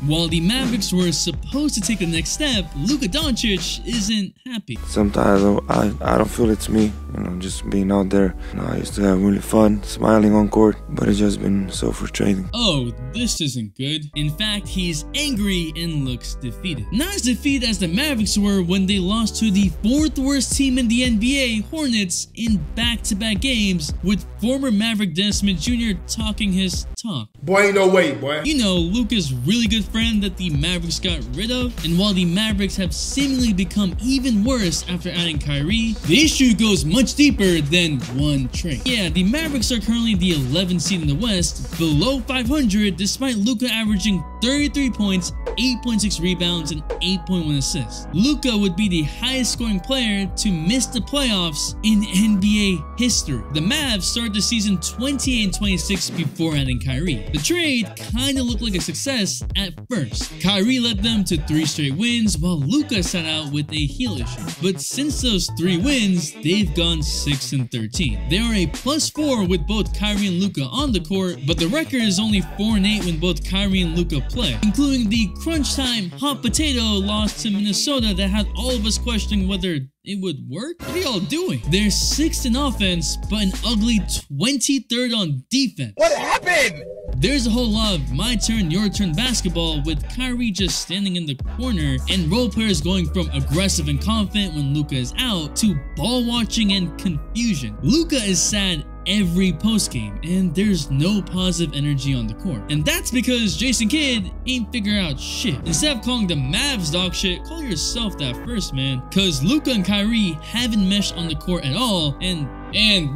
While the Mavericks were supposed to take the next step, Luka Doncic isn't happy. Sometimes I don't feel it's me, just being out there. I used to have really fun, smiling on court, but it's just been so frustrating. Oh, this isn't good. In fact, he's angry and looks defeated. Not as defeated as the Mavericks were when they lost to the 4th worst team in the NBA, Hornets, in back-to-back games, with former Maverick Dennis Smith Jr. talking his talk. Boy, ain't no way, boy. You know, Luka's really good friend that the Mavericks got rid of. And while the Mavericks have seemingly become even worse after adding Kyrie, the issue goes much deeper than one trade. Yeah, the Mavericks are currently the 11th seed in the West, below 500, despite Luka averaging 33 points, 8.6 rebounds, and 8.1 assists. Luka would be the highest scoring player to miss the playoffs in NBA history. The Mavs started the season 28-26 before adding Kyrie. The trade kinda looked like a success at first. Kyrie led them to 3 straight wins, while Luka sat out with a heel issue. But since those 3 wins, they've gone 6-13. They are a +4 with both Kyrie and Luka on the court, but the record is only 4-8 when both Kyrie and Luka play, including the crunch time hot potato loss to Minnesota that had all of us questioning whether it would work? What are y'all doing? They're 6th in offense, but an ugly 23rd on defense. What happened? There's a whole lot of my turn, your turn basketball, with Kyrie just standing in the corner and role players going from aggressive and confident when Luka is out to ball watching and confusion. Luka is sad every postgame, and there's no positive energy on the court. And that's because Jason Kidd ain't figuring out shit. Instead of calling the Mavs dog shit, call yourself that first, man. Cause Luka and Kyrie haven't meshed on the court at all, and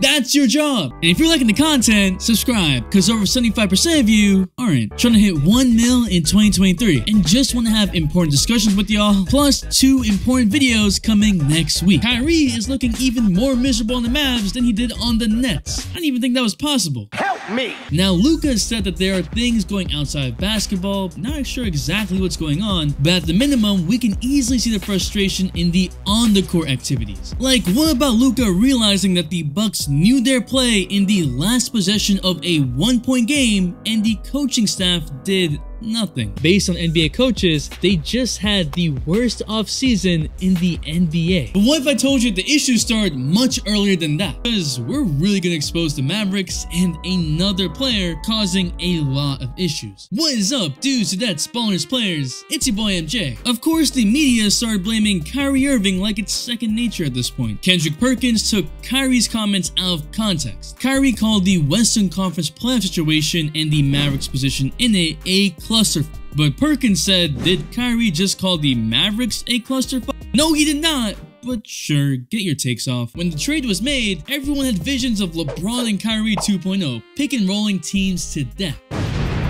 that's your job. And if you're liking the content, subscribe, because over 75% of you aren't. Trying to hit 1 mil in 2023 and just want to have important discussions with y'all, plus 2 important videos coming next week. Kyrie is looking even more miserable on the Mavs than he did on the Nets. I didn't even think that was possible. Help me! Now, Luka said that there are things going outside of basketball, not sure exactly what's going on, but at the minimum, we can easily see the frustration in the on-the-court activities. Like, what about Luka realizing that the Bucks knew their play in the last possession of a 1-point game and the coaching staff did nothing? Based on NBA coaches, they just had the worst offseason in the NBA. But what if I told you the issues started much earlier than that? Because we're really gonna expose the Mavericks and another player causing a lot of issues. What is up, dudes, that's Ballers Players? It's your boy MJ. Of course, the media started blaming Kyrie Irving like it's second nature at this point. Kendrick Perkins took Kyrie's comments out of context. Kyrie called the Western Conference playoff situation and the Mavericks position in it a cluster. But Perkins said, did Kyrie just call the Mavericks a clusterfuck? No, he did not. But sure, get your takes off. When the trade was made, everyone had visions of LeBron and Kyrie 2.0, pick and rolling teams to death.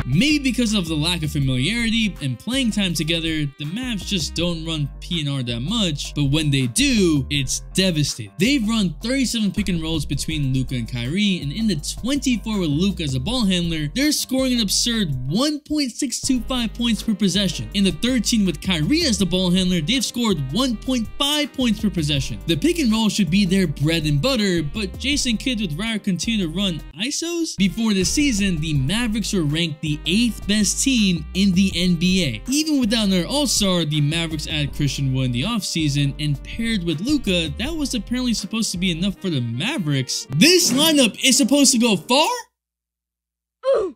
Maybe because of the lack of familiarity and playing time together, the Mavs just don't run P&R that much, but when they do, it's devastating. They've run 37 pick and rolls between Luka and Kyrie, and in the 24 with Luka as a ball handler, they're scoring an absurd 1.625 points per possession. In the 13 with Kyrie as the ball handler, they've scored 1.5 points per possession. The pick and roll should be their bread and butter, but Jason Kidd would rather continue to run ISOs. Before this season, the Mavericks were ranked the 8th best team in the NBA. Even without their all-star, the Mavericks added Christian Wood in the offseason, and paired with Luka, that was apparently supposed to be enough for the Mavericks. This lineup is supposed to go far?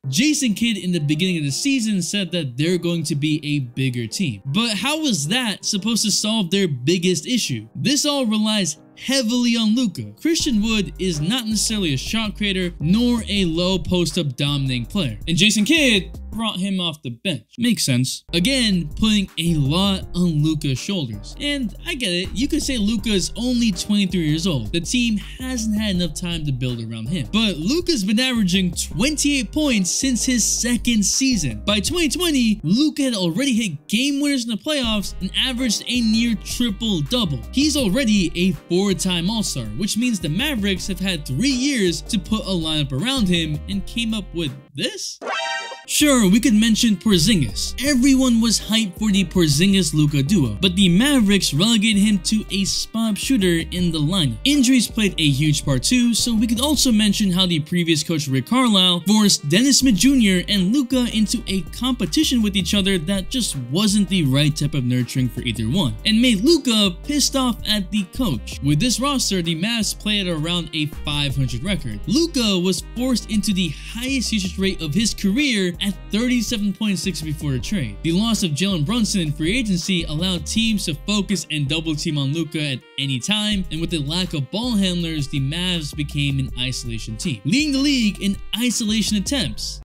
Jason Kidd in the beginning of the season said that they're going to be a bigger team. But how was that supposed to solve their biggest issue? This all relies heavily on Luka. Christian Wood is not necessarily a shot creator nor a low post-up dominating player, and Jason Kidd brought him off the bench. Makes sense. Again, putting a lot on Luka's shoulders. And I get it, you could say Luka is only 23 years old. The team hasn't had enough time to build around him. But Luka's been averaging 28 points since his 2nd season. By 2020, Luka had already hit game winners in the playoffs and averaged a near triple-double. He's already a 4-time All-Star, which means the Mavericks have had 3 years to put a lineup around him and came up with this? Sure, we could mention Porzingis. Everyone was hyped for the Porzingis-Luka duo, but the Mavericks relegated him to a spot shooter in the lineup. Injuries played a huge part too, so we could also mention how the previous coach Rick Carlisle forced Dennis Smith Jr. and Luka into a competition with each other that just wasn't the right type of nurturing for either one, and made Luka pissed off at the coach. With this roster, the Mavs play at around a 500 record. Luka was forced into the highest usage rate of his career at 37.6 before the trade. The loss of Jalen Brunson in free agency allowed teams to focus and double team on Luka at any time, and with the lack of ball handlers, the Mavs became an isolation team, leading the league in isolation attempts.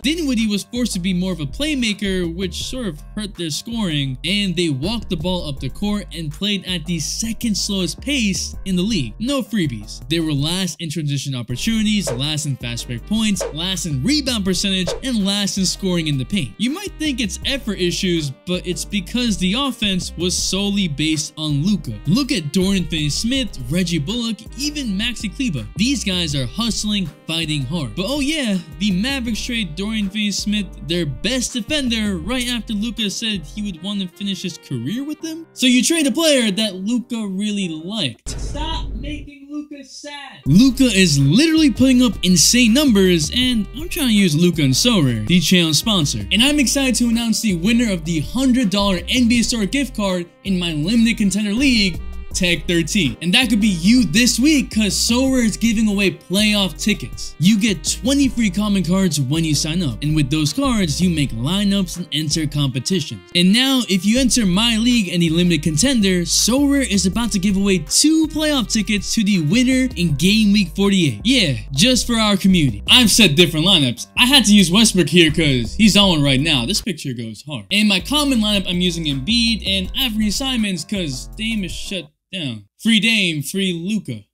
Dinwiddie was forced to be more of a playmaker, which sort of hurt their scoring, and they walked the ball up the court and played at the second slowest pace in the league. No freebies. They were last in transition opportunities, last in fast break points, last in rebound percentage, and last in scoring in the paint. You might think it's effort issues, but it's because the offense was solely based on Luka. Look at Dorian Finney-Smith, Reggie Bullock, even Maxi Kleber. These guys are hustling, fighting hard. But oh yeah, the Mavericks trade Dorian Finney-Smith, their best defender, right after Luka said he would want to finish his career with them. So you trade a player that Luka really liked. Stop making Luka sad. Luka is literally putting up insane numbers, and I'm trying to use Luka and SoRare, the channel sponsor. And I'm excited to announce the winner of the $100 NBA Store gift card in my limited contender league, Tech 13. And that could be you this week, because SoRare is giving away playoff tickets. You get 20 free common cards when you sign up, and with those cards you make lineups and enter competitions. And now if you enter my league and the limited contender, SoRare is about to give away 2 playoff tickets to the winner in game week 48. Yeah, just for our community. I've set different lineups. I had to use Westbrook here because he's on one right now. This picture goes hard. In my common lineup, I'm using Embiid and Anthony Simons because Dame is shut down. Free Dame, free Luka.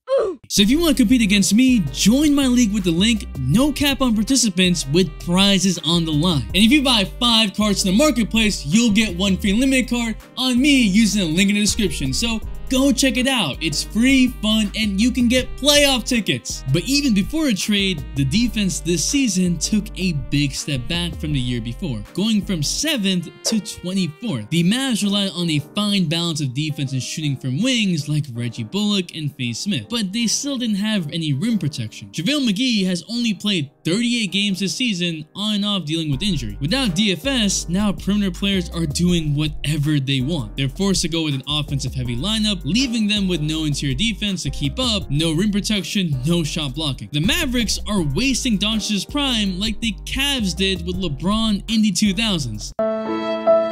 So if you want to compete against me, join my league with the link, no cap on participants, with prizes on the line. And if you buy 5 cards in the marketplace, you'll get 1 free limited card on me using the link in the description. So go check it out. It's free, fun, and you can get playoff tickets. But even before a trade, the defense this season took a big step back from the year before, going from 7th to 24th. The Mavs relied on a fine balance of defense and shooting from wings like Reggie Bullock and Finney-Smith, but they still didn't have any rim protection. JaVale McGee has only played 38 games this season, on and off dealing with injury. Without DFS, now perimeter players are doing whatever they want. They're forced to go with an offensive heavy lineup, leaving them with no interior defense to keep up, no rim protection, no shot blocking. The Mavericks are wasting Doncic's prime like the Cavs did with LeBron in the 2000s.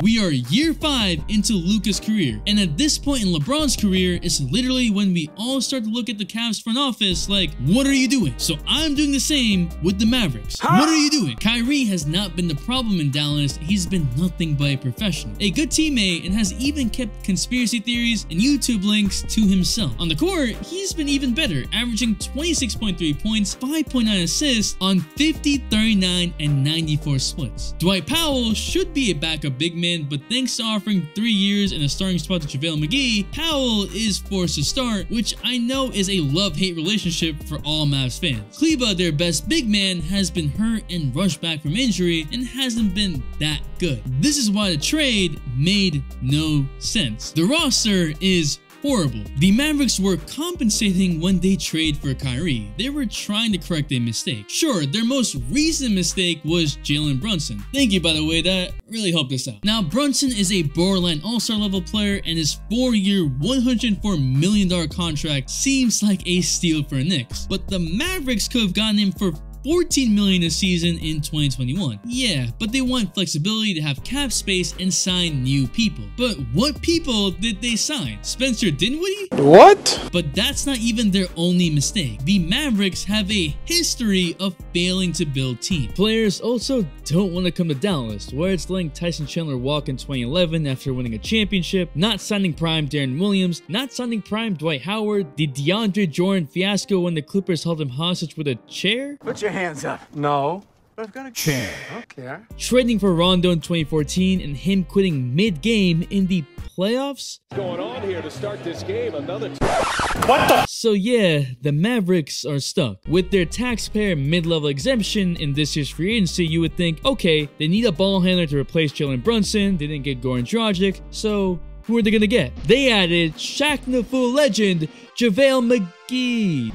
We are year 5 into Luka's career, and at this point in LeBron's career, it's literally when we all start to look at the Cavs front office like, what are you doing? So I'm doing the same with the Mavericks. What are you doing? Kyrie has not been the problem in Dallas. He's been nothing but a professional, a good teammate, and has even kept conspiracy theories and YouTube links to himself. On the court, he's been even better, averaging 26.3 points, 5.9 assists on 50, 39, and 94 splits. Dwight Powell should be a backup big man, but thanks to offering 3 years and a starting spot to JaVale McGee, Powell is forced to start, which I know is a love-hate relationship for all Mavs fans. Kleber, their best big man, has been hurt and rushed back from injury and hasn't been that good. This is why the trade made no sense. The roster is horrible. The Mavericks were compensating when they trade for Kyrie. They were trying to correct a mistake. Sure, their most recent mistake was Jalen Brunson. Thank you, by the way, that really helped us out. Now, Brunson is a borderline all-star level player, and his 4-year, $104 million contract seems like a steal for Knicks. But the Mavericks could have gotten him for $14 million a season in 2021. Yeah, but they want flexibility to have cap space and sign new people. But what people did they sign? Spencer Dinwiddie? What? But that's not even their only mistake. The Mavericks have a history of failing to build teams. Players also don't want to come to Dallas, where it's letting Tyson Chandler walk in 2011 after winning a championship, not signing prime Darren Williams, not signing prime Dwight Howard, the DeAndre Jordan fiasco when the Clippers held him hostage with a chair. Put your hands up. No. I've got a chair. Okay. Trading for Rondo in 2014 and him quitting mid-game in the playoffs? Going on here to start this game, another So yeah, the Mavericks are stuck. With their taxpayer mid-level exemption in this year's free agency, you would think, okay, they need a ball handler to replace Jalen Brunson, they didn't get Goran Dragic, so who are they gonna get? They added Shaq Fu legend, JaVale McGee.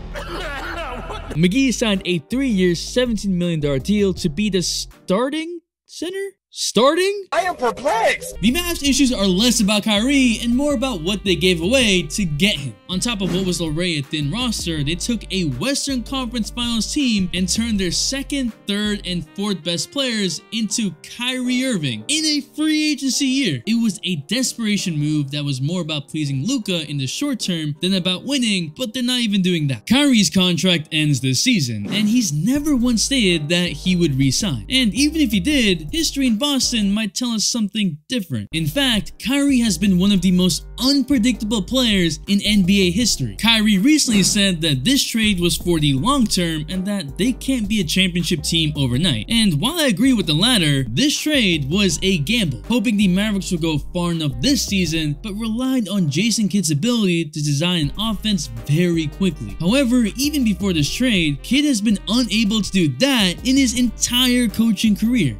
McGee signed a 3-year, $17 million deal to be the starting center? Starting? I am perplexed. The Mavs' issues are less about Kyrie and more about what they gave away to get him. On top of what was already a thin roster, they took a Western Conference Finals team and turned their second, third, and fourth best players into Kyrie Irving in a free agency year. It was a desperation move that was more about pleasing Luka in the short term than about winning, but they're not even doing that. Kyrie's contract ends this season, and he's never once stated that he would re-sign. And even if he did, history in Boston might tell us something different. In fact, Kyrie has been one of the most unpredictable players in NBA history. Kyrie recently said that this trade was for the long term and that they can't be a championship team overnight. And while I agree with the latter, this trade was a gamble, hoping the Mavericks would go far enough this season, but relied on Jason Kidd's ability to design an offense very quickly. However, even before this trade, Kidd has been unable to do that in his entire coaching career.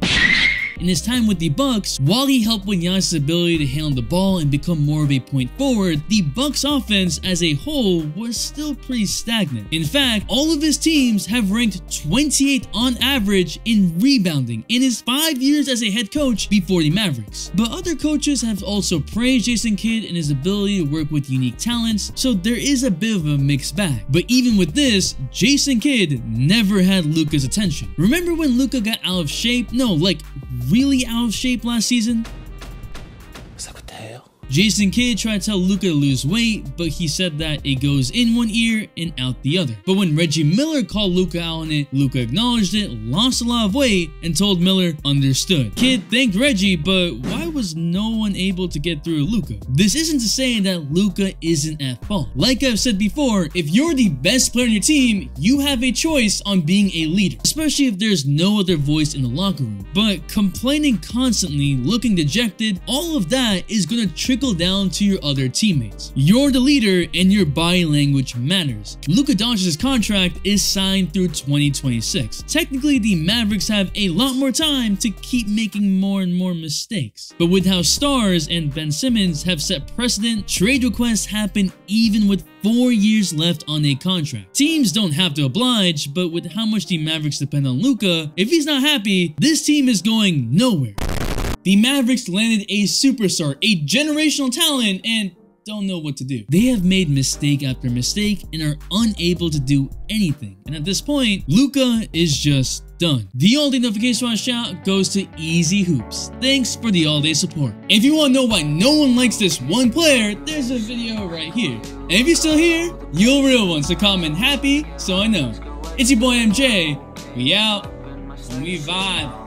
In his time with the Bucks, while he helped with Giannis' ability to handle the ball and become more of a point forward, the Bucks offense as a whole was still pretty stagnant. In fact, all of his teams have ranked 28th on average in rebounding in his 5 years as a head coach before the Mavericks. But other coaches have also praised Jason Kidd and his ability to work with unique talents, so there is a bit of a mixed bag. But even with this, Jason Kidd never had Luka's attention. Remember when Luka got out of shape? No, like really out of shape last season? What's up with the hell? Jason Kidd tried to tell Luka to lose weight, but he said that it goes in one ear and out the other. But when Reggie Miller called Luka out on it, Luka acknowledged it, lost a lot of weight, and told Miller understood. Kidd thanked Reggie, but why was no one able to get through Luka? This isn't to say that Luka isn't at fault. Like I've said before, if you're the best player on your team, you have a choice on being a leader, especially if there's no other voice in the locker room. But complaining constantly, looking dejected, all of that is gonna trickle down to your other teammates. You're the leader and your body language matters. Luka Doncic's contract is signed through 2026. Technically, the Mavericks have a lot more time to keep making more and more mistakes. But with how Stars and Ben Simmons have set precedent, trade requests happen even with 4 years left on a contract. Teams don't have to oblige, but with how much the Mavericks depend on Luka, if he's not happy, this team is going nowhere. The Mavericks landed a superstar, a generational talent, and don't know what to do. They have made mistake after mistake and are unable to do anything. And at this point, Luka is just done. The all-day notification on shout goes to Easy Hoops. Thanks for the all-day support. If you want to know why no one likes this one player, there's a video right here. And if you're still here, you're a real one, so comment happy so I know. It's your boy MJ. We out and we vibe.